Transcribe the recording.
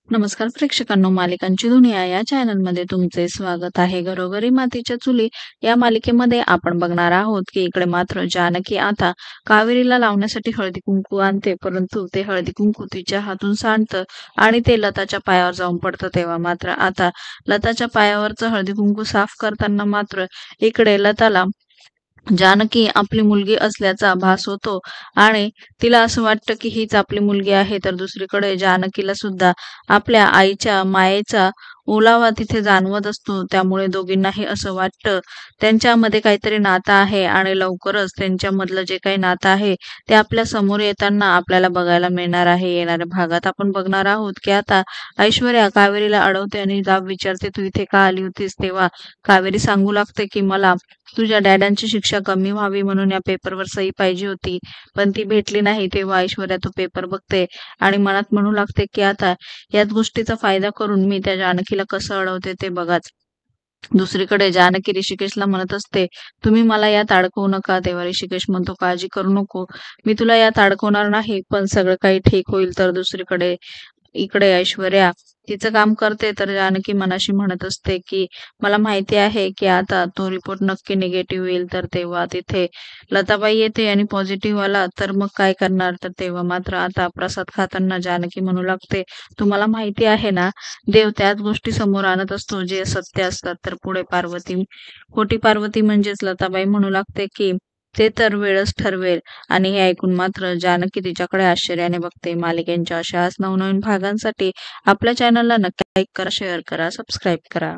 नमस्कार प्रेक्षकांनो, मालिकांची दुनिया या चॅनलमध्ये तुमचे स्वागत आहे. घरोघरी मातीच्या चुली या मालिकेमध्ये आपण बघणार आहोत की इकडे मात्र जानकी आता कावेरीला लावण्यासाठी हळदी कुंकू आणते, परंतु ते हळदी कुंकू तिच्या हातून सांडतं आणि ते लताच्या पायावर जाऊन पडतं. तेव्हा मात्र आता लताच्या पायावरचं हळदी कुंकू साफ करताना मात्र इकडे लताला जानकी आपली मुलगी असल्याचा भास होतो आणि तिला असं वाटतं की हीच आपली मुलगी आहे. तर दुसरीकडे जानकीला सुद्धा आपल्या आईच्या मायेचा ओलावा तिथे जाणवत असतो. त्यामुळे दोघींनाही असं वाटतं त्यांच्यामध्ये काहीतरी नातं आहे आणि लवकरच त्यांच्यामधलं जे काही नातं आहे ते आपल्या समोर येताना आपल्याला बघायला मिळणार आहे. येणाऱ्या भागात आपण बघणार आहोत की आता ऐश्वर्या कावेरीला अडवते आणि जाब विचारते, तू इथे का आली होतीस? तेव्हा कावेरी सांगू लागते की मला तुझ्या डॅडांची शिक्षा कमी व्हावी म्हणून या पेपरवर सही पाहिजे होती, पण ती भेटली नाही. तेव्हा ऐश्वर्या तो पेपर बघते आणि मनात म्हणू लागते की आता याच गोष्टीचा फायदा करून मी त्या जानकीला कसं अडवते ते बघाच. दुसरीकडे जानकी ऋषिकेशला म्हणत असते, तुम्ही मला यात अडकवू नका. तेव्हा ऋषिकेश म्हणतो, काळजी करू नको, मी तुला यात अडकवणार नाही, पण सगळं काही ठीक होईल. तर दुसरीकडे इकडे ऐश्वर्या तिचं काम करते, तर जानकी मनाशी म्हणत असते की मला माहिती आहे की आता तो रिपोर्ट नक्की निगेटिव्ह येईल. तर तेव्हा तिथे लताबाई येते आणि पॉझिटिव्ह आला तर मग काय करणार? तर तेव्हा मात्र आता प्रसाद खाताना जानकी म्हणू लागते, तुम्हाला माहिती आहे ना, देव त्याच गोष्टी समोर आणत असतो जे सत्य असतात. तर पुढे पार्वती, खोटी पार्वती म्हणजेच लताबाई म्हणू लागते की ते तर वेळच ठरवेल. आणि हे ऐकून मात्र जानकी तिच्याकडे आश्चर्याने बघते. मालिकेच्या अशाच नवनवीन भागांसाठी आपल्या चॅनलला नक्की लाईक करा, शेअर करा, सबस्क्राईब करा.